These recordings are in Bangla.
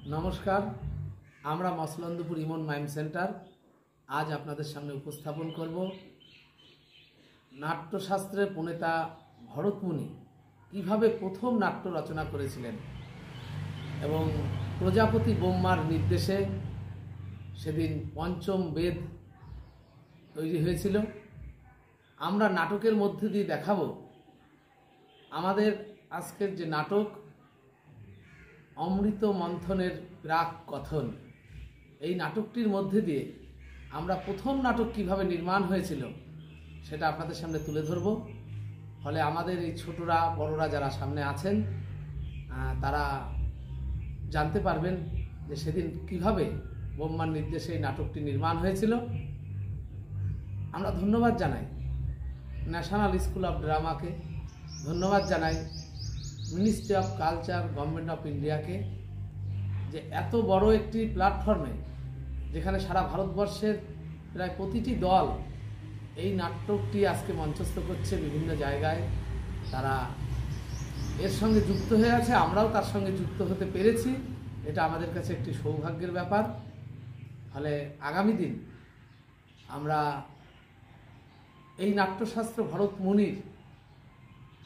নমস্কার, আমরা মসলন্দপুর ইমন মাইম সেন্টার আজ আপনাদের সামনে উপস্থাপন করব নাট্যশাস্ত্রের প্রণেতা ভরতমুনি কীভাবে প্রথম নাট্য রচনা করেছিলেন এবং প্রজাপতি ব্রহ্মার নির্দেশে সেদিন পঞ্চম বেদ তৈরি হয়েছিল। আমরা নাটকের মধ্যে দিয়ে দেখাবো আমাদের আজকের যে নাটক অমৃত মন্থনের প্রাক কথন, এই নাটকটির মধ্যে দিয়ে আমরা প্রথম নাটক কিভাবে নির্মাণ হয়েছিল সেটা আপনাদের সামনে তুলে ধরব। ফলে আমাদের এই ছোটরা বড়রা যারা সামনে আছেন তারা জানতে পারবেন যে সেদিন কিভাবে ব্রহ্মার নির্দেশে এই নাটকটি নির্মাণ হয়েছিল। আমরা ধন্যবাদ জানাই ন্যাশনাল স্কুল অফ ড্রামাকে, ধন্যবাদ জানাই ministry of culture, government of ইন্ডিয়াকে, যে এত বড় একটি প্ল্যাটফর্মে যেখানে সারা ভারতবর্ষের প্রায় প্রতিটি দল এই নাটকটি আজকে মঞ্চস্থ করছে বিভিন্ন জায়গায়, তারা এর সঙ্গে যুক্ত হয়ে আছে, আমরাও তার সঙ্গে যুক্ত হতে পেরেছি। এটা আমাদের কাছে একটি সৌভাগ্যের ব্যাপার। ফলে আগামী দিন আমরা এই নাট্যশাস্ত্র ভরতমুনির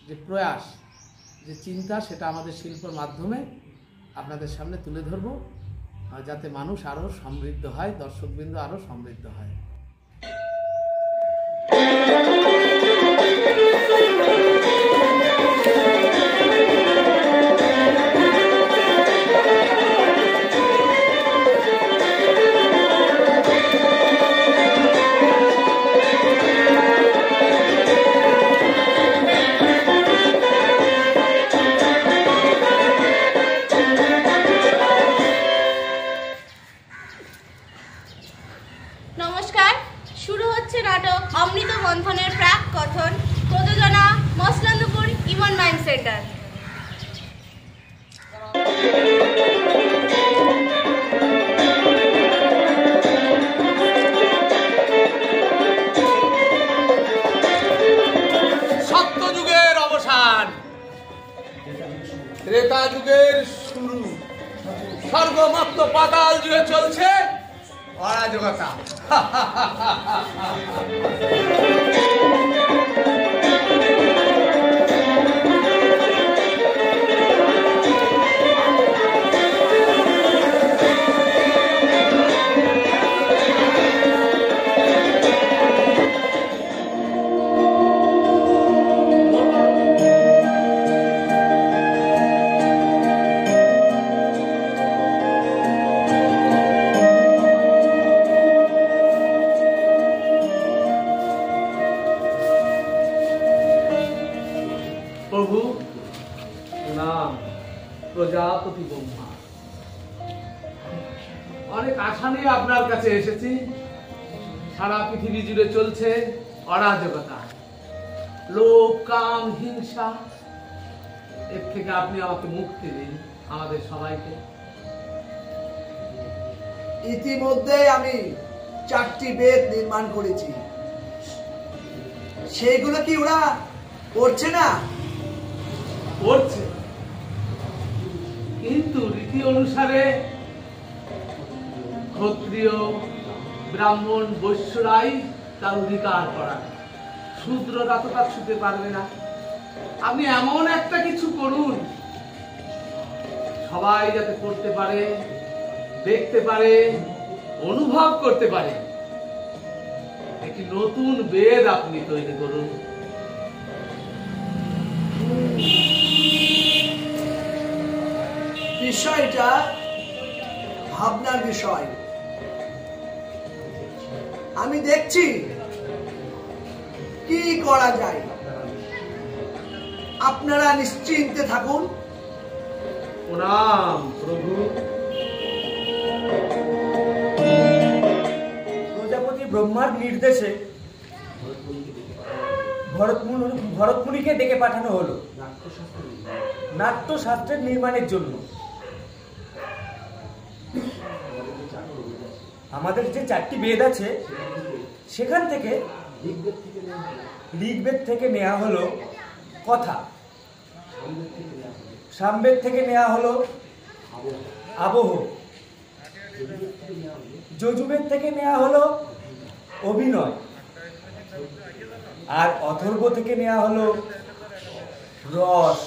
যে প্রয়াস, যে চিন্তা, সেটা আমাদের শিল্পের মাধ্যমে আপনাদের সামনে তুলে ধরব, যাতে মানুষ আরও সমৃদ্ধ হয়, দর্শকবৃন্দ আরও সমৃদ্ধ হয়। নমস্কার, শুরু হচ্ছে নাটক অমৃত মন্থনের প্রাক কথন, প্রযোজনা মসলন্দপুর ইমন মাইম সেন্টার। সত্যযুগের অবসান, ত্রেতা যুগের শুরু, স্বর্গমত্ত পাতাল যুগে চলছে অরাজকতা। প্রভু নাম প্রজাপতি ব্রহ্মা, অনেক আশা নিয়ে আপনার কাছে এসেছি। সারা পৃথিবী জুড়ে চলছে অরাজকতা, লোভ, কাম, হিংসা। এর থেকে আপনি আমাকে মুক্তি দিন, আমাদের সবাইকে। ইতিমধ্যে আমি 4টি বেদ নির্মাণ করেছি, সেইগুলো কি ওরা করছে না? করছে, কিন্তু রীতি অনুসারে ক্ষত্রিয়, ব্রাহ্মণ, বৈশ্যরাই তার অধিকার করা, শূদ্ররা তো তার ছুতে পারবে না। আপনি এমন একটা কিছু করুন সবাই যাতে করতে পারে, দেখতে পারে, অনুভব করতে পারে। একটি নতুন বেদ আপনি তৈরি করুন। বিষয়টা ভাবনার বিষয়। আমি দেখছি কি করা যায়। আপনারা নিশ্চিন্তে থাকুন। প্রণাম প্রভু। প্রজাপতি ব্রহ্মার নির্দেশে ভরতমুনিকে ডেকে পাঠানো হলো নাট্যশাস্ত্রের নির্মাণের জন্য। আমাদের যে 4টি বেদ আছে সেখান থেকে ঋগ্বেদ থেকে নেওয়া হলো কথা, সামবেদ থেকে নেওয়া হলো আবহ। যজুবের থেকে নেওয়া হলো অভিনয়, আর অথর্ব থেকে নেওয়া হলো রস।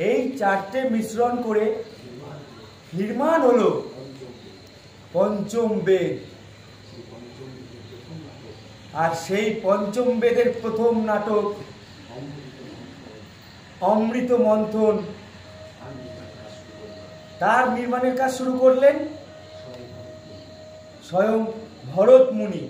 এই চারটে মিশ্রণ করে নির্মাণ হলো পঞ্চম বেদ। আর সেই পঞ্চম বেদের প্রথম নাটক অমৃত মন্থন, তার নির্মাণের কাজ শুরু করলেন স্বয়ং ভরত মুনি।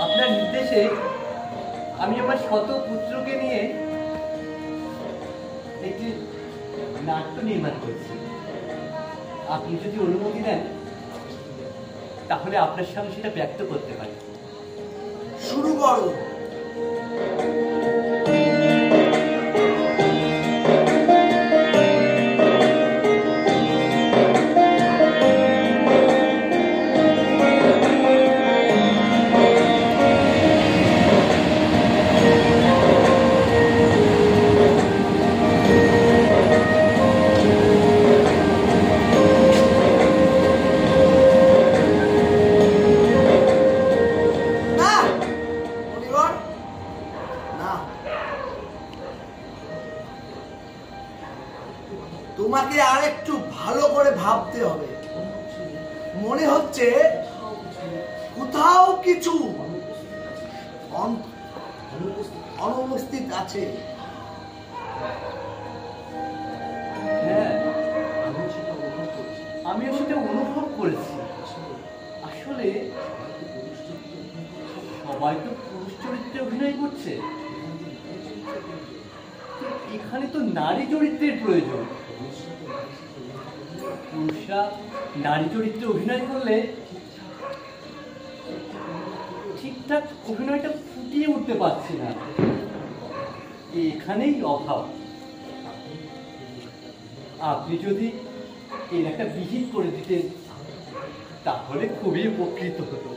আপনার নির্দেশে আমি আমার শত পুত্রকে নিয়ে একটি নাট্য নির্মাণ করছি। আপনি যদি অনুমতি দেন তাহলে আপনার সামনে সেটা ব্যক্ত করতে পারি। শুরু করো। তোমাকে আর একটু ভালো করে ভাবতে হবে। মনে হচ্ছে কোথাও কিছু অনুপস্থিত আছে। হ্যাঁ, আমিও সেটা অনুভব করেছি। আসলে সবাই তো পুরুষ চরিত্রে অভিনয় করছে, এখানে তো নারী চরিত্রের প্রয়োজন। পুরুষরা নারী চরিত্রে অভিনয় করলে ঠিকঠাক অভিনয়টা ফুটিয়ে উঠতে পারছে না, এখানেই অভাব। আপনি যদি এর একটা বিহিত করে দিতেন তাহলে খুবই উপকৃত হতো।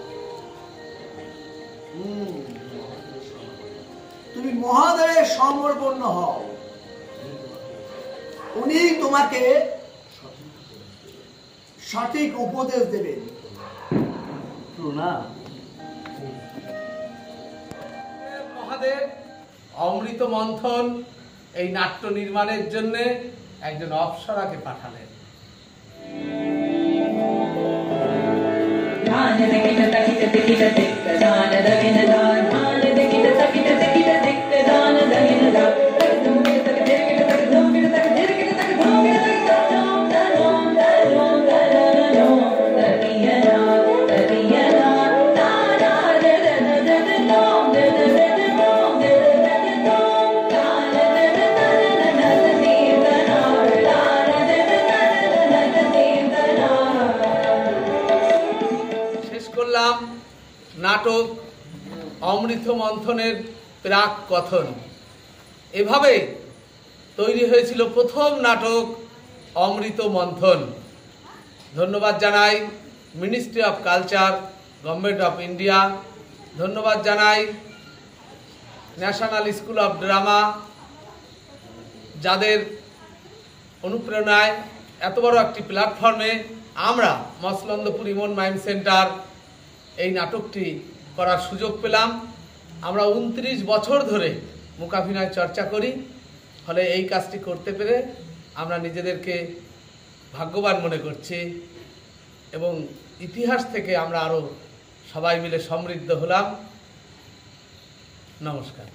তুমি মহাদেবের সমর্পন্ন হও, উনি তোমাকে সঠিক উপদেশ দেবেন। প্রণাম। মহাদেব অমৃত মন্থন এই নাট্য নির্মাণের জন্য একজন অপ্সরাকে পাঠালেন। নাটক অমৃত মন্থনের প্রাক কথন। এভাবে তৈরি হয়েছিল প্রথম নাটক অমৃত মন্থন। ধন্যবাদ জানাই ministry of culture, government of India. ধন্যবাদ জানাই ন্যাশনাল স্কুল অফ ড্রামা, যাদের অনুপ্রেরণায় এত বড় একটি প্ল্যাটফর্মে আমরা মসলন্দপুর ইমন মাইম সেন্টার এই নাটকটি করার সুযোগ পেলাম। আমরা 29 বছর ধরে মূকাভিনয় চর্চা করি, ফলে এই কাজটি করতে পেরে আমরা নিজেদেরকে ভাগ্যবান মনে করছি এবং ইতিহাস থেকে আমরা আরও সবাই মিলে সমৃদ্ধ হলাম। নমস্কার।